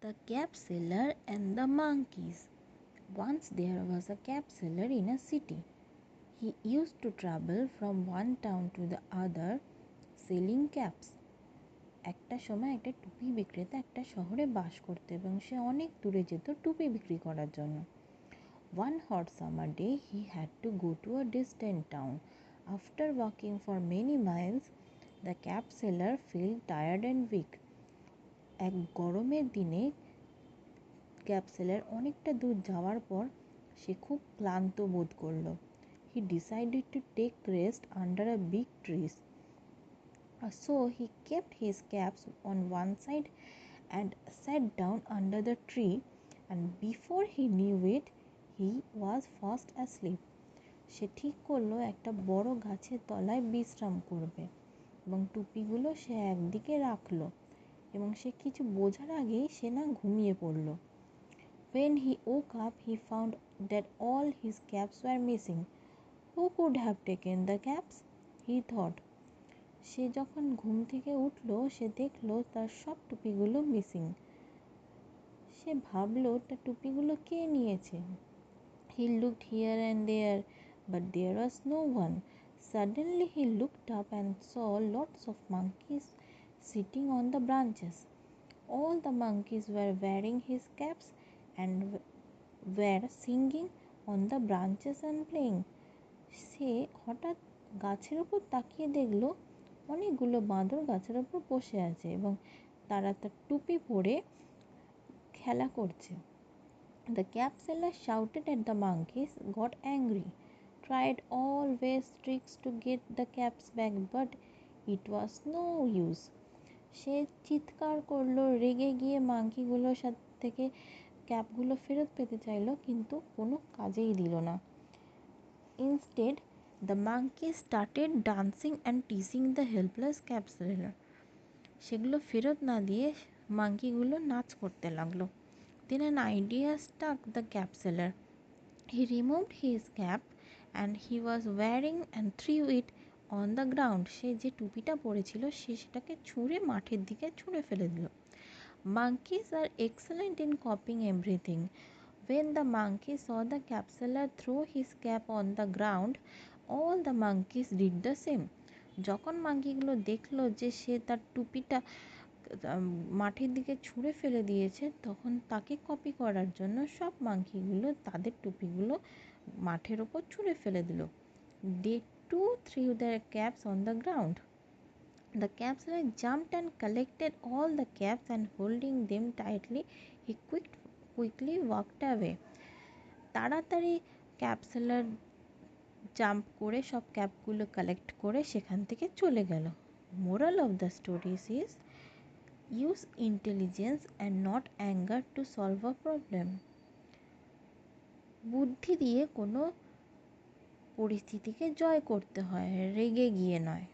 The cap seller and the monkeys. Once there was a cap seller in a city. He used to travel from one town to the other selling caps. একটা সময় একটা টুপি বিক্রেতা একটা শহরে বাস করত এবং সে অনেক দূরে যেত টুপি বিক্রি করার জন্য। One hot summer day he had to go to a distant town. After walking for many miles, the cap seller felt tired and weak. এক গরমের দিনে ক্যাব সেলার অনেকটা দূর যাওয়ার পর সে খুব ক্লান্ত বোধ করল। He decided to take rest under a big tree. So he kept his caps on one side and sat down under the tree, and before he knew it, he was fast asleep. সে ঠিক করলো একটা বড় গাছের তলায় বিশ্রাম করবে এবং টুপিগুলো সে একদিকে রাখলো এবং সে কিছু বোঝার আগেই সে না ঘুমিয়ে পড়ল। When he woke up, he found that all his caps were missing. Who could have taken the caps? He thought. সে যখন ঘুম থেকে উঠলো সে দেখলো তার সব টুপিগুলো মিসিং। সে ভাবলো তার টুপিগুলো কে নিয়েছে। He looked here and there, but there was no one. Suddenly he looked up and saw lots of monkeys sitting on the branches. All the monkeys were wearing his caps and were singing on the branches and playing. সে হঠাৎ গাছের উপর তাকিয়ে দেখলো অনেকগুলো বাঁদর গাছের উপর বসে আছে এবং তারা তার টুপি পরে খেলা করছে। The cap seller shouted at the monkeys, got angry, tried all ways tricks to get the caps back, but it was no use. সে চিৎকার করলো, রেগে গিয়ে মাঙ্কিগুলোর থেকে ক্যাপগুলো ফেরত পেতে চাইলো, কিন্তু কোনো কাজেই দিল না। Instead, the monkeys started dancing and teasing the helpless cap seller. সেগুলো ফেরত না দিয়ে মাঙ্কিগুলো নাচ করতে লাগলো। Then an idea struck the cap seller. He removed his cap and he was wearing and threw it on the ground. সে যে টুপিটা পরেছিল সে সেটাকে ছুঁড়ে মাঠের দিকে ছুঁড়ে ফেলে দিল। Monkeys are excellent in copying everything. When the monkey saw the cap seller throw his cap on the ground, all the monkeys did the same. যখন মাঙ্কিগুলো দেখলো যে সে তার টুপিটা মাঠের দিকে ছুঁড়ে ফেলে দিয়েছে তখন তাকে কপি করার জন্য সব মাঙ্কিগুলো তাদের টুপিগুলো মাঠের ওপর ছুঁড়ে ফেলে দিল। They too threw their caps on the ground. The cap seller jumped and collected all the caps and holding them tightly, he quickly walked away. তাড়াতাড়ি ক্যাপ সেলার জাম্প করে সব ক্যাপগুলো কালেক্ট করে সেখান থেকে চলে গেল। Moral of the story is use intelligence and not anger to solve a problem. বুদ্ধি দিয়ে কোনো পরিস্থিতিকে জয় করতে হয়, রেগে গিয়ে নয়।